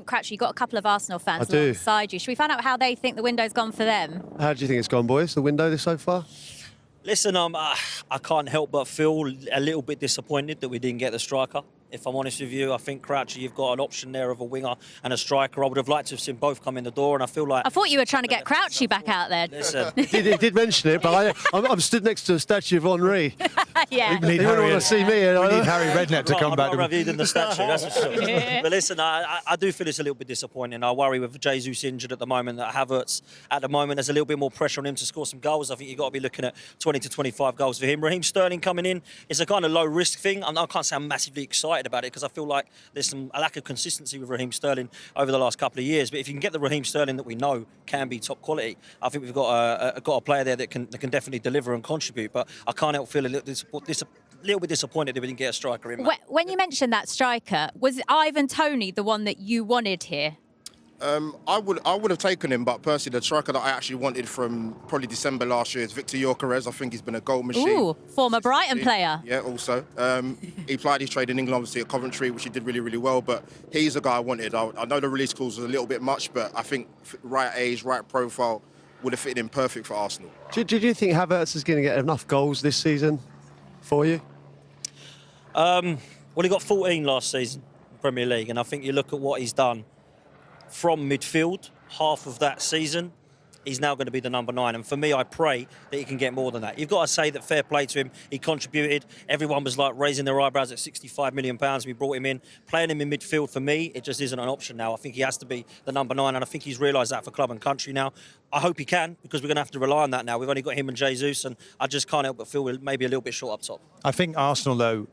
Crouch, you've got a couple of Arsenal fans I do. alongside you. Should we find out how they think the window's gone for them? How do you think it's gone, boys, the window so far? Listen, I can't help but feel a little bit disappointed that we didn't get the striker. If I'm honest with you, I think Crouchy, you've got an option there of a winger and a striker. I would have liked to have seen both come in the door, and I feel like... I thought you were trying to get Crouchy back out there. Listen. He did mention it, but I'm stood next to a statue of Henri. Yeah. They don't want to see me. We need Harry Redknapp to come back. I'd rather you than the statue, that's for sure. But listen, I do feel it's a little bit disappointing. I worry with Jesus injured at the moment, that Havertz, at the moment, there's a little bit more pressure on him to score some goals. I think you've got to be looking at 20 to 25 goals for him. Raheem Sterling coming in, it's a kind of low-risk thing. I can't say I'm massively excited about it because I feel like there's a lack of consistency with Raheem Sterling over the last couple of years. But if you can get the Raheem Sterling that we know can be top quality, I think we've got a player there that can definitely deliver and contribute. But I can't help feel a little bit disappointed that we didn't get a striker in. When you mentioned that striker, was Ivan Toney the one that you wanted here? I would have taken him, but personally, the striker that I actually wanted from probably December last year is Victor Gyökeres. I think he's been a goal machine. Ooh, former Brighton player. Yeah, also. He applied his trade in England, obviously, at Coventry, which he did really, really well, but he's the guy I wanted. I know the release clause was a little bit much, but I think right age, right profile would have fitted in perfect for Arsenal. Do you think Havertz is going to get enough goals this season for you? Well, he got 14 last season in the Premier League, and I think you look at what he's done from midfield, half of that season, he's now going to be the number 9. And for me, I pray that he can get more than that. You've got to say that fair play to him. He contributed. Everyone was like raising their eyebrows at £65 million. We brought him in. Playing him in midfield, for me, it just isn't an option now. I think he has to be the number 9, and I think he's realised that for club and country now. I hope he can, because we're going to have to rely on that now. We've only got him and Jesus, and I just can't help but feel we're maybe a little bit short up top. I think Arsenal, though,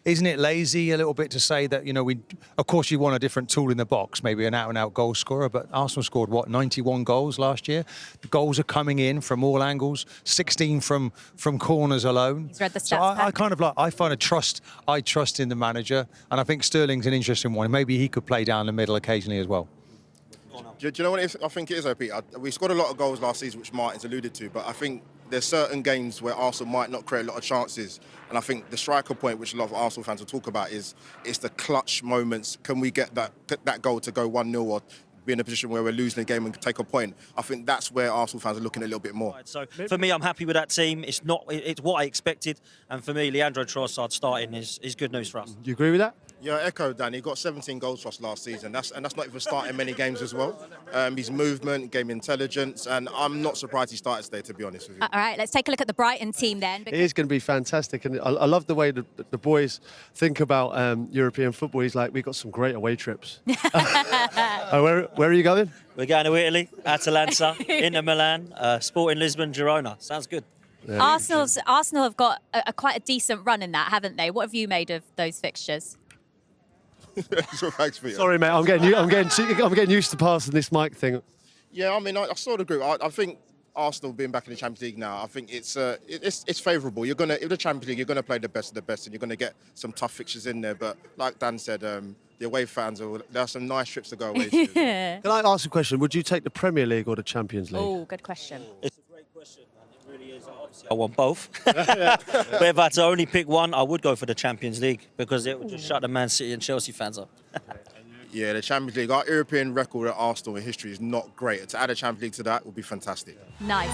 isn't it lazy a little bit to say that, you know, of course you want a different tool in the box, maybe an out-and-out goal scorer, but Arsenal scored, 91 goals last year? The goals are coming in from all angles, 16 from corners alone. He's read the stats. So I find I trust in the manager, and I think Sterling's an interesting one. Maybe he could play down the middle occasionally as well. Do you know what I think it is, Peter? We scored a lot of goals last season, which Martin's alluded to, but I think there's certain games where Arsenal might not create a lot of chances. And I think the striker point, which a lot of Arsenal fans will talk about, is it's the clutch moments. Can we get that goal to go 1-0 or be in a position where we're losing the game and take a point? I think that's where Arsenal fans are looking a little bit more. So for me, I'm happy with that team. It's what I expected. And for me, Leandro Trossard starting is good news for us. Do you agree with that? Yeah, echo Dan. He got 17 goals for us last season. That's not even starting many games as well. His movement, game intelligence, and I'm not surprised he started today, to be honest with you. All right, let's take a look at the Brighton team then. It is going to be fantastic, and I love the way the boys think about European football. He's like, we've got some great away trips. Where are you going? We're going to Italy, Atalanta, Inter Milan, Sporting Lisbon, Girona. Sounds good. Yeah. Arsenal have got quite a decent run in that, haven't they? What have you made of those fixtures? Thanks, Peter. Sorry, mate. I'm getting used to passing this mic thing. Yeah, I mean, I saw the group. I think Arsenal being back in the Champions League now, I think it's favourable. If the Champions League, you're gonna play the best of the best, and you're gonna get some tough fixtures in there. But like Dan said, the away fans there are some nice trips to go away to. Can I ask a question? Would you take the Premier League or the Champions League? Oh, good question. It's a great question, and it really is. Obviously, I want both. But if I had to only pick one, I would go for the Champions League, because it would just shut the Man City and Chelsea fans up. Yeah, the Champions League. Our European record at Arsenal in history is not great. To add a Champions League to that would be fantastic. Nice.